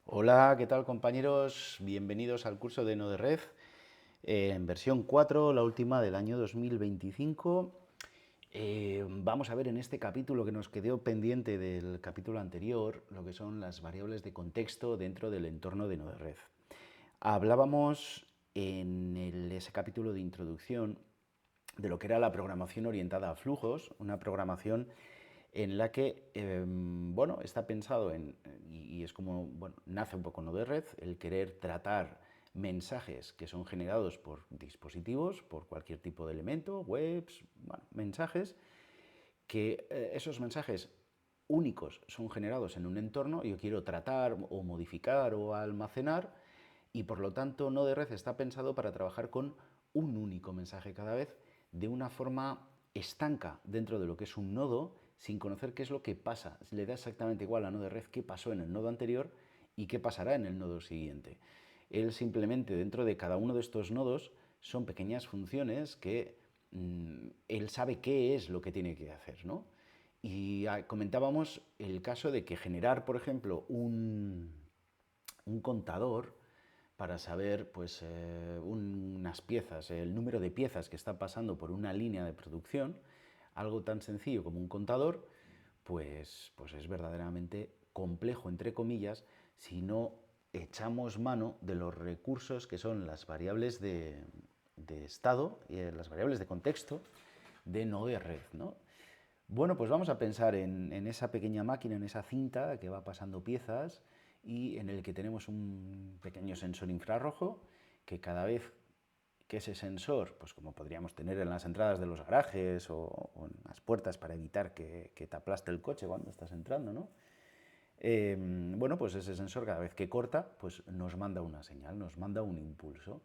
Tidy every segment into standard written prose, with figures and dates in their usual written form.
Hola, ¿qué tal compañeros? Bienvenidos al curso de Node-RED en versión 4, la última del año 2025. Vamos a ver en este capítulo que nos quedó pendiente del capítulo anterior lo que son las variables de contexto dentro del entorno de Node-RED. Hablábamos en ese capítulo de introducción de lo que era la programación orientada a flujos, una programación en la que, bueno, está pensado y es como, bueno, nace un poco Node-RED, el querer tratar mensajes que son generados por dispositivos, por cualquier tipo de elemento, webs, bueno, mensajes, que esos mensajes únicos son generados en un entorno y yo quiero tratar o modificar o almacenar y por lo tanto Node-RED está pensado para trabajar con un único mensaje cada vez de una forma estanca dentro de lo que es un nodo sin conocer qué es lo que pasa. Le da exactamente igual a Node-RED qué pasó en el nodo anterior y qué pasará en el nodo siguiente. Él simplemente dentro de cada uno de estos nodos son pequeñas funciones que él sabe qué es lo que tiene que hacer, ¿no? Y comentábamos el caso de que generar, por ejemplo, un contador para saber pues, unas piezas, el número de piezas que está pasando por una línea de producción, algo tan sencillo como un contador, pues es verdaderamente complejo, entre comillas, si no echamos mano de los recursos que son las variables de estado, las variables de contexto de Node-RED, ¿no? Bueno, pues vamos a pensar en esa pequeña máquina, en esa cinta que va pasando piezas y en el que tenemos un pequeño sensor infrarrojo que cada vez que ese sensor, pues como podríamos tener en las entradas de los garajes o en las puertas para evitar que te aplaste el coche cuando estás entrando, ¿no? Bueno, pues ese sensor cada vez que corta, pues nos manda una señal, nos manda un impulso.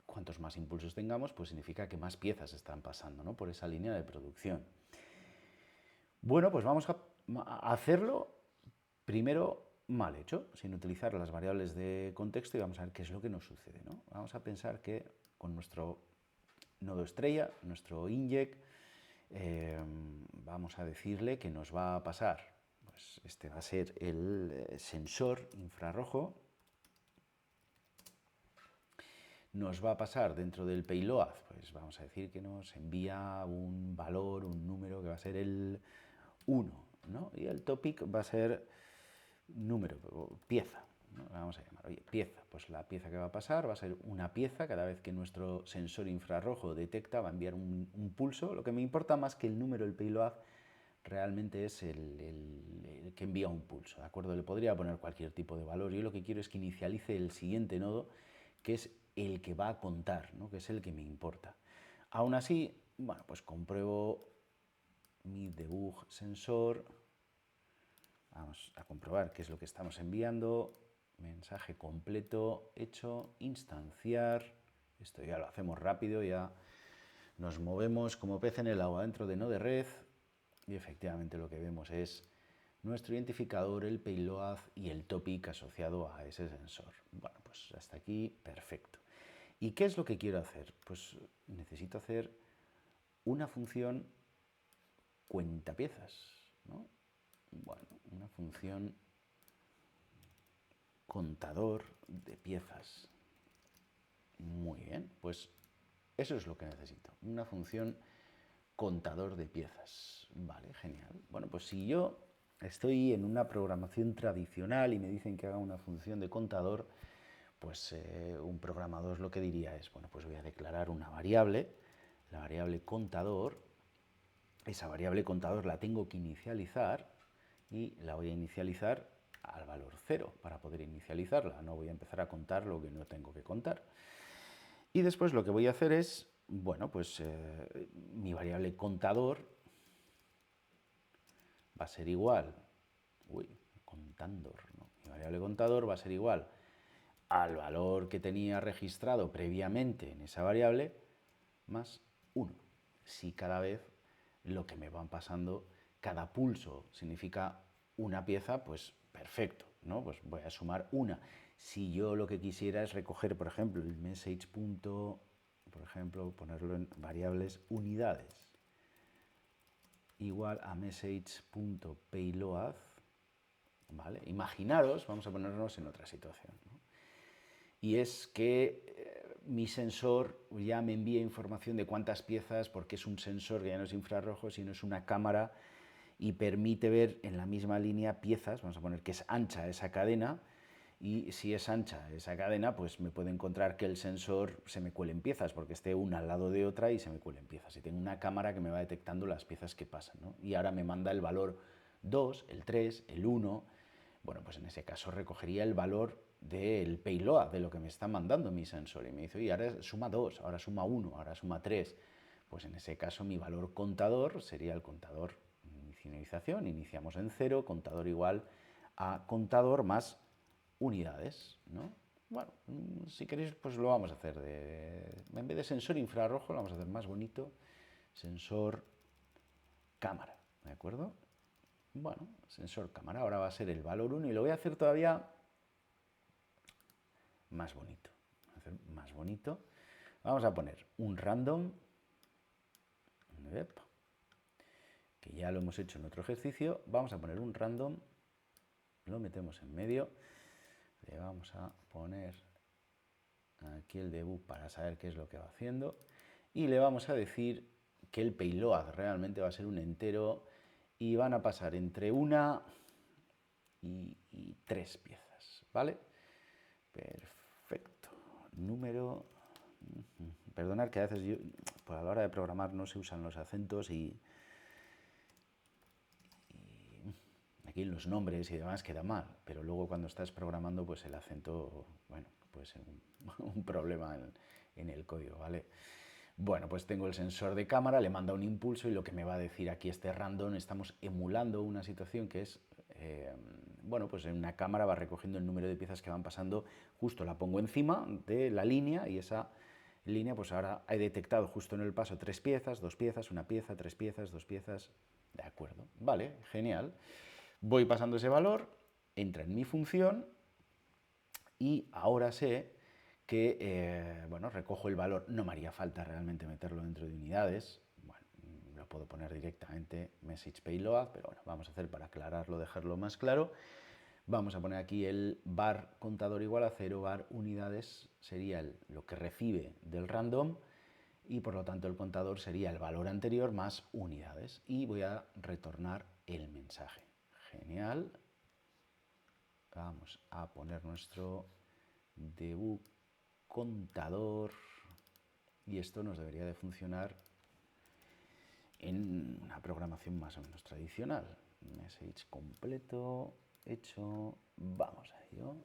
Cuantos más impulsos tengamos, pues significa que más piezas están pasando, ¿no? Por esa línea de producción. Bueno, pues vamos a hacerlo primero mal hecho, sin utilizar las variables de contexto y vamos a ver qué es lo que nos sucede, ¿no? Vamos a pensar que con nuestro nodo estrella, nuestro inject, vamos a decirle que nos va a pasar, pues este va a ser el sensor infrarrojo, nos va a pasar dentro del payload, pues vamos a decir que nos envía un valor, un número que va a ser el 1, ¿no? Y el topic va a ser número, pieza, ¿no? Vamos a llamar, oye, pieza, pues la pieza que va a pasar va a ser una pieza, cada vez que nuestro sensor infrarrojo detecta va a enviar un pulso, lo que me importa más que el número, el payload, realmente es el que envía un pulso, ¿de acuerdo? Le podría poner cualquier tipo de valor, yo lo que quiero es que inicialice el siguiente nodo, que es el que va a contar, ¿no? Que es el que me importa. Aún así, bueno, pues compruebo mi debug sensor, vamos a comprobar qué es lo que estamos enviando, mensaje completo hecho, instanciar, esto ya lo hacemos rápido, ya nos movemos como pez en el agua dentro de Node-RED y efectivamente lo que vemos es nuestro identificador, el payload y el topic asociado a ese sensor. Bueno, pues hasta aquí perfecto. ¿Y qué es lo que quiero hacer? Pues necesito hacer una función cuentapiezas, ¿no? Bueno, una función contador de piezas. Muy bien, pues eso es lo que necesito. Una función contador de piezas. Vale, genial. Bueno, pues si yo estoy en una programación tradicional y me dicen que haga una función de contador, pues un programador lo que diría es, bueno, pues voy a declarar una variable, la variable contador. Esa variable contador la tengo que inicializar y la voy a inicializar al valor 0 para poder inicializarla. No voy a empezar a contar lo que no tengo que contar. Y después lo que voy a hacer es, bueno, pues mi variable contador va a ser igual, uy, contandor, ¿no? Mi variable contador va a ser igual al valor que tenía registrado previamente en esa variable más 1. Si cada vez lo que me van pasando, cada pulso significa una pieza, pues perfecto, ¿no? Pues voy a sumar una. Si yo lo que quisiera es recoger, por ejemplo, el message punto, por ejemplo, ponerlo en variables unidades, igual a message.payload, ¿vale? Imaginaros, vamos a ponernos en otra situación, ¿no? Y es que mi sensor ya me envía información de cuántas piezas, porque es un sensor que ya no es infrarrojo, sino es una cámara y permite ver en la misma línea piezas, vamos a poner que es ancha esa cadena, y si es ancha esa cadena, pues me puede encontrar que el sensor se me cuelen piezas, porque esté una al lado de otra y se me cuelen piezas. Y tengo una cámara que me va detectando las piezas que pasan, ¿no? Y ahora me manda el valor 2, el 3, el 1. Bueno, pues en ese caso recogería el valor del payload, de lo que me está mandando mi sensor. Y me dice, oye, ahora suma 2, ahora suma 1, ahora suma 3. Pues en ese caso mi valor contador sería el contador inicialización. Iniciamos en 0, contador igual a contador más unidades, ¿no? Bueno, si queréis, pues lo vamos a hacer en vez de sensor infrarrojo, lo vamos a hacer más bonito, sensor cámara, ¿de acuerdo? Bueno, sensor cámara, ahora va a ser el valor 1 y lo voy a hacer todavía más bonito. Más bonito. Vamos a poner un random, que ya lo hemos hecho en otro ejercicio. Vamos a poner un random, lo metemos en medio, le vamos a poner aquí el debug para saber qué es lo que va haciendo y le vamos a decir que el payload realmente va a ser un entero y van a pasar entre 1 y 3 piezas, ¿vale? Perfecto. Número... Perdonad que a veces yo, pues a la hora de programar no se usan los acentos y aquí los nombres y demás queda mal, pero luego cuando estás programando pues el acento, bueno, puede ser un problema en el código, ¿vale? Bueno, pues tengo el sensor de cámara, le manda un impulso y lo que me va a decir aquí este random, estamos emulando una situación que es, bueno, pues en una cámara va recogiendo el número de piezas que van pasando, justo la pongo encima de la línea y esa línea, pues ahora he detectado justo en el paso 3 piezas, 2 piezas, 1 pieza, 3 piezas, 2 piezas, de acuerdo, vale, genial. Voy pasando ese valor, entra en mi función y ahora sé que, bueno, recojo el valor, no me haría falta realmente meterlo dentro de unidades, bueno, lo puedo poner directamente message payload, pero bueno, vamos a hacer para aclararlo, dejarlo más claro. Vamos a poner aquí el var contador igual a 0, var unidades sería lo que recibe del random y por lo tanto el contador sería el valor anterior más unidades y voy a retornar el mensaje. Genial. Vamos a poner nuestro debug contador y esto nos debería de funcionar en una programación más o menos tradicional. Message completo, hecho, vamos a ello.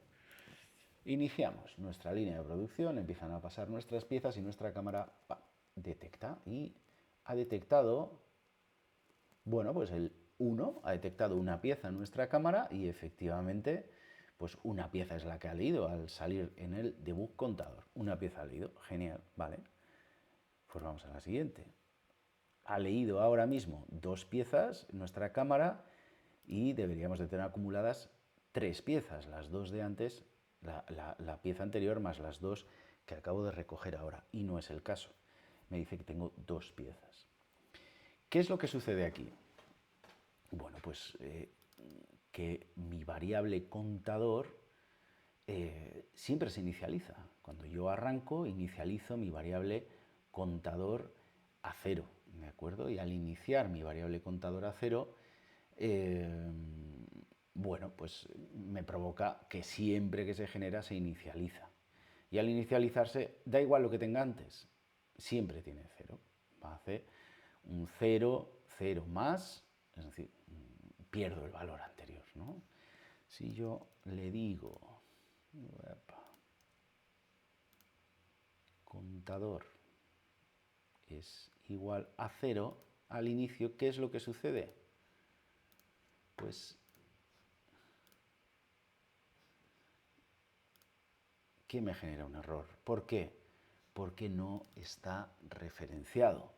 Iniciamos nuestra línea de producción, empiezan a pasar nuestras piezas y nuestra cámara detecta y ha detectado, bueno, pues el 1 ha detectado una pieza en nuestra cámara y efectivamente pues una pieza es la que ha leído al salir en el debug contador. Una pieza ha leído, genial, vale. Pues vamos a la siguiente. Ha leído ahora mismo 2 piezas en nuestra cámara y deberíamos de tener acumuladas 3 piezas, las 2 de antes, la pieza anterior más las 2 que acabo de recoger ahora. Y no es el caso. Me dice que tengo 2 piezas. ¿Qué es lo que sucede aquí? Bueno, pues que mi variable contador siempre se inicializa. Cuando yo arranco, inicializo mi variable contador a 0, ¿de acuerdo? Y al iniciar mi variable contador a 0, bueno, pues me provoca que siempre que se genera se inicializa. Y al inicializarse, da igual lo que tenga antes, siempre tiene 0. Va a hacer un 0, 0 más, es decir, pierdo el valor anterior, ¿no? Si yo le digo contador es igual a 0 al inicio, ¿qué es lo que sucede? Pues que me genera un error. ¿Por qué? Porque no está referenciado.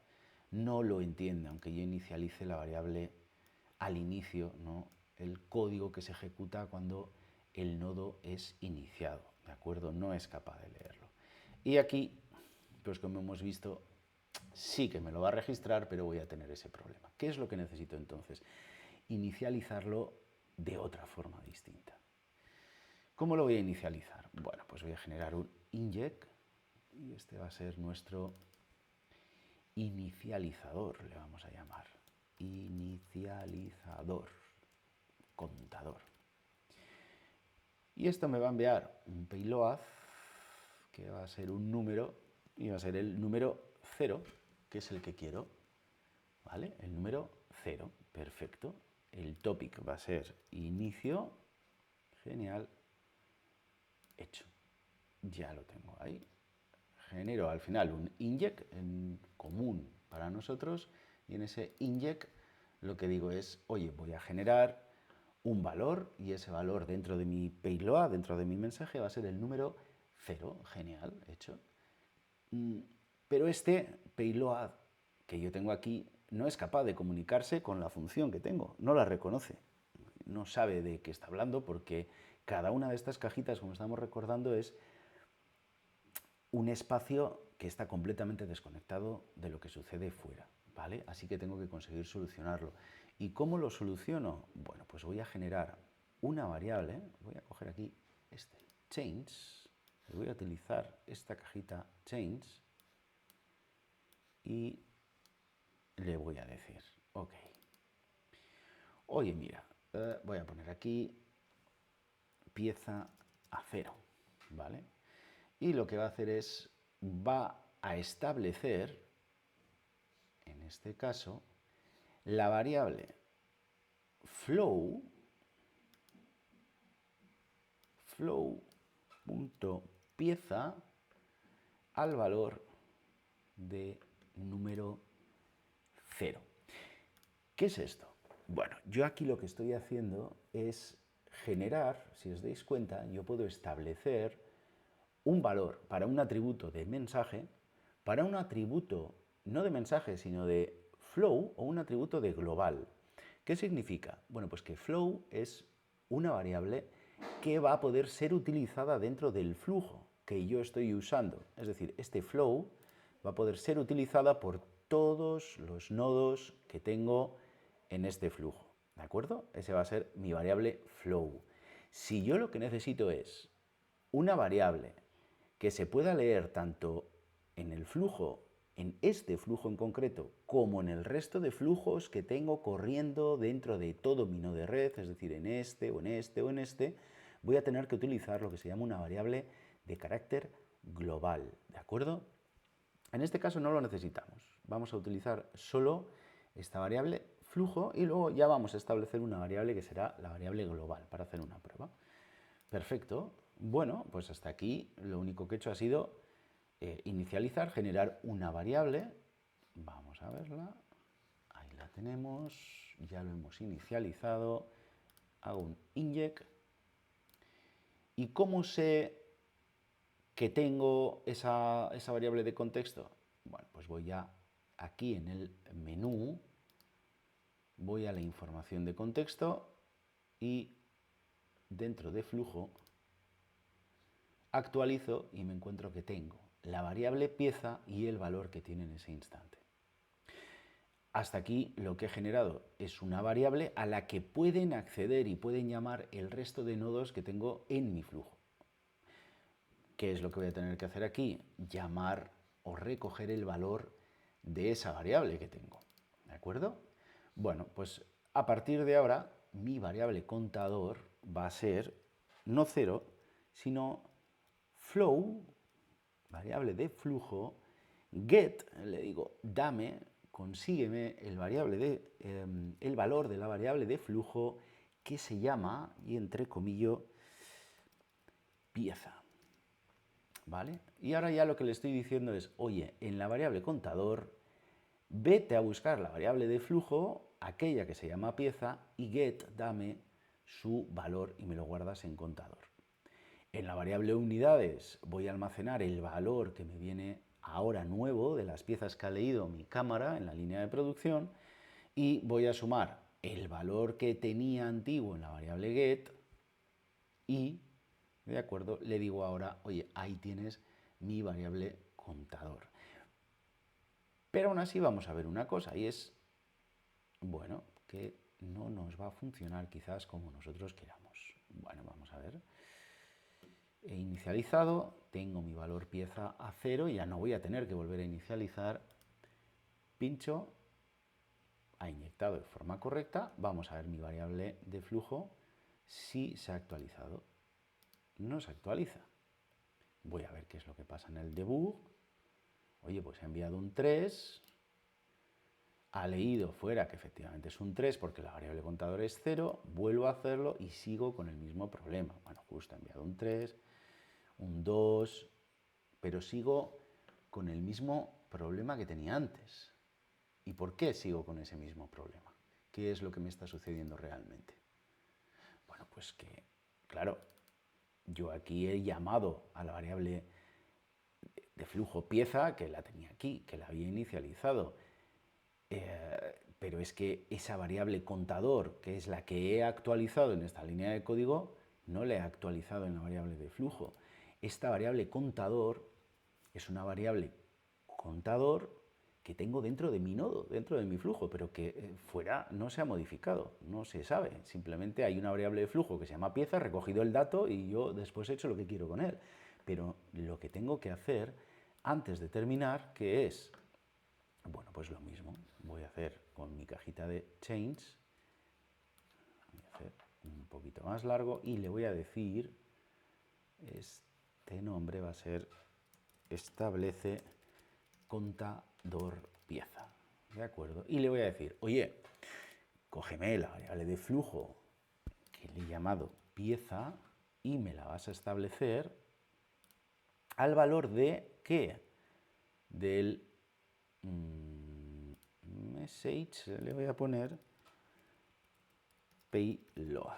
No lo entiende, aunque yo inicialice la variable al inicio, ¿no? El código que se ejecuta cuando el nodo es iniciado, ¿de acuerdo? No es capaz de leerlo. Y aquí, pues como hemos visto, sí que me lo va a registrar, pero voy a tener ese problema. ¿Qué es lo que necesito entonces? Inicializarlo de otra forma distinta. ¿Cómo lo voy a inicializar? Bueno, pues voy a generar un inject y este va a ser nuestro inicializador, le vamos a llamar. Inicializador, contador. Y esto me va a enviar un payload que va a ser un número y va a ser el número 0, que es el que quiero. ¿Vale? El número 0, perfecto. El topic va a ser inicio, genial, hecho. Ya lo tengo ahí. Genero al final un inject en común para nosotros y en ese inject lo que digo es, oye, voy a generar un valor y ese valor dentro de mi payload, dentro de mi mensaje, va a ser el número 0. Genial, hecho. Pero este payload que yo tengo aquí no es capaz de comunicarse con la función que tengo, no la reconoce, no sabe de qué está hablando porque cada una de estas cajitas, como estamos recordando, es un espacio que está completamente desconectado de lo que sucede fuera, ¿vale? Así que tengo que conseguir solucionarlo. ¿Y cómo lo soluciono? Bueno, pues voy a generar una variable, voy a coger aquí este change, y voy a utilizar esta cajita change y le voy a decir, ok, oye, mira, voy a poner aquí pieza a 0, ¿vale? Y lo que va a hacer es, va a establecer, en este caso, la variable flow.pieza al valor de número 0. ¿Qué es esto? Bueno, yo aquí lo que estoy haciendo es generar, si os dais cuenta, yo puedo establecer un valor para un atributo de mensaje, para un atributo no de mensaje, sino de flow o un atributo de global. ¿Qué significa? Bueno, pues que flow es una variable que va a poder ser utilizada dentro del flujo que yo estoy usando. Es decir, este flow va a poder ser utilizada por todos los nodos que tengo en este flujo. ¿De acuerdo? Ese va a ser mi variable flow. Si yo lo que necesito es una variable que se pueda leer tanto en el flujo, en este flujo en concreto, como en el resto de flujos que tengo corriendo dentro de todo mi nodo de red, es decir, en este o en este o en este, voy a tener que utilizar lo que se llama una variable de carácter global, ¿de acuerdo? En este caso no lo necesitamos. Vamos a utilizar solo esta variable flujo y luego ya vamos a establecer una variable que será la variable global para hacer una prueba. Perfecto. Bueno, pues hasta aquí lo único que he hecho ha sido inicializar, generar una variable. Vamos a verla. Ahí la tenemos. Ya lo hemos inicializado. Hago un inject. ¿Y cómo sé que tengo esa variable de contexto? Bueno, pues voy a aquí en el menú, voy a la información de contexto y dentro de flujo actualizo y me encuentro que tengo la variable pieza y el valor que tiene en ese instante. Hasta aquí lo que he generado es una variable a la que pueden acceder y pueden llamar el resto de nodos que tengo en mi flujo. ¿Qué es lo que voy a tener que hacer aquí? Llamar o recoger el valor de esa variable que tengo. ¿De acuerdo? Bueno, pues a partir de ahora mi variable contador va a ser no 0, sino flow, variable de flujo, get, le digo, dame, consígueme el valor de la variable de flujo que se llama, y entre comillas, pieza. ¿Vale? Y ahora ya lo que le estoy diciendo es, oye, en la variable contador, vete a buscar la variable de flujo, aquella que se llama pieza, y get, dame su valor y me lo guardas en contador. En la variable unidades voy a almacenar el valor que me viene ahora nuevo de las piezas que ha leído mi cámara en la línea de producción y voy a sumar el valor que tenía antiguo en la variable get y, de acuerdo, le digo ahora, oye, ahí tienes mi variable contador. Pero aún así vamos a ver una cosa y es, bueno, que no nos va a funcionar quizás como nosotros queramos. Bueno, vamos a ver. He inicializado, tengo mi valor pieza a 0 y ya no voy a tener que volver a inicializar. Pincho, ha inyectado de forma correcta. Vamos a ver mi variable de flujo si se ha actualizado. No se actualiza. Voy a ver qué es lo que pasa en el debug. Oye, pues he enviado un 3. Ha leído fuera que efectivamente es un 3 porque la variable contador es 0. Vuelvo a hacerlo y sigo con el mismo problema. Bueno, justo he enviado un 3, un 2, pero sigo con el mismo problema que tenía antes. ¿Y por qué sigo con ese mismo problema? ¿Qué es lo que me está sucediendo realmente? Bueno, pues que, claro, yo aquí he llamado a la variable de flujo pieza, que la tenía aquí, que la había inicializado. Pero es que esa variable contador, que es la que he actualizado en esta línea de código, no la he actualizado en la variable de flujo. Esta variable contador es una variable contador que tengo dentro de mi nodo, dentro de mi flujo, pero que fuera no se ha modificado, no se sabe. Simplemente hay una variable de flujo que se llama pieza, he recogido el dato y yo después he hecho lo que quiero con él. Pero lo que tengo que hacer antes de terminar, que es, bueno, pues lo mismo, voy a hacer con mi cajita de change, voy a hacer un poquito más largo y le voy a decir, este nombre va a ser establece contador pieza, ¿de acuerdo? Y le voy a decir, oye, cógeme la variable de flujo que le he llamado pieza y me la vas a establecer al valor de ¿qué? Del message, le voy a poner payload.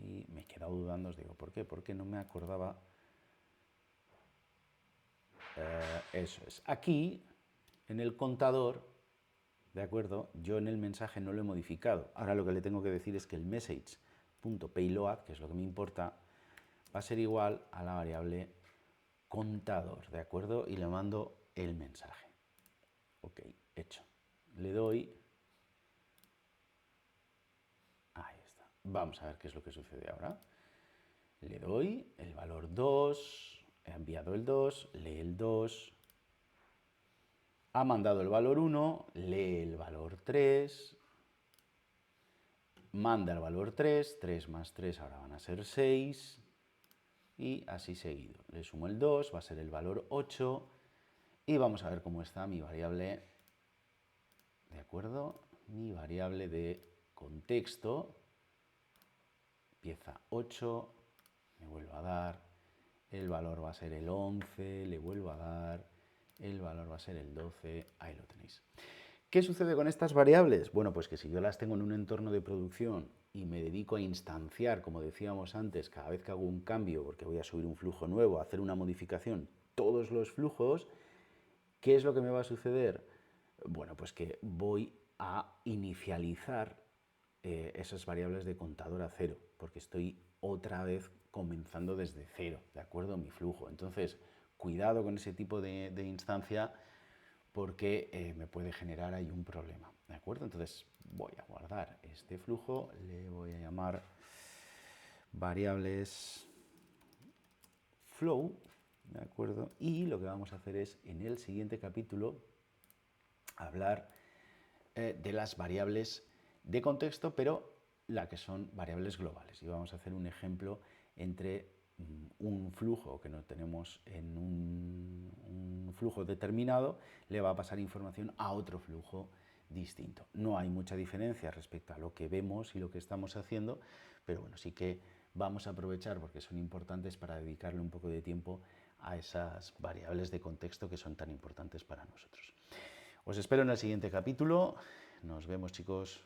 Y me he quedado dudando, os digo, ¿por qué? Porque no me acordaba. Eso es. Aquí, en el contador, ¿de acuerdo? Yo en el mensaje no lo he modificado. Ahora lo que le tengo que decir es que el message.payload, que es lo que me importa, va a ser igual a la variable contador, ¿de acuerdo? Y le mando el mensaje. Ok, hecho. Le doy. Ahí está. Vamos a ver qué es lo que sucede ahora. Le doy el valor 2, he enviado el 2, lee el 2, ha mandado el valor 1, lee el valor 3, manda el valor 3, 3 más 3 ahora van a ser 6, y así seguido. Le sumo el 2, va a ser el valor 8, y vamos a ver cómo está mi variable, ¿de acuerdo? Mi variable de contexto, pieza 8, me vuelvo a dar, el valor va a ser el 11, le vuelvo a dar, el valor va a ser el 12, ahí lo tenéis. ¿Qué sucede con estas variables? Bueno, pues que si yo las tengo en un entorno de producción y me dedico a instanciar, como decíamos antes, cada vez que hago un cambio, porque voy a subir un flujo nuevo, a hacer una modificación, todos los flujos, ¿qué es lo que me va a suceder? Bueno, pues que voy a inicializar esas variables de contador a cero, porque estoy otra vez comenzando desde cero, ¿de acuerdo? Mi flujo. Entonces, cuidado con ese tipo de instancia porque me puede generar ahí un problema, ¿de acuerdo? Entonces, voy a guardar este flujo, le voy a llamar variables flow, ¿de acuerdo? Y lo que vamos a hacer es, en el siguiente capítulo, hablar de las variables de contexto, pero la que son variables globales. Y vamos a hacer un ejemplo entre un flujo que no tenemos en un flujo determinado, le va a pasar información a otro flujo distinto. No hay mucha diferencia respecto a lo que vemos y lo que estamos haciendo, pero bueno, sí que vamos a aprovechar porque son importantes para dedicarle un poco de tiempo a esas variables de contexto que son tan importantes para nosotros. Os espero en el siguiente capítulo. Nos vemos, chicos.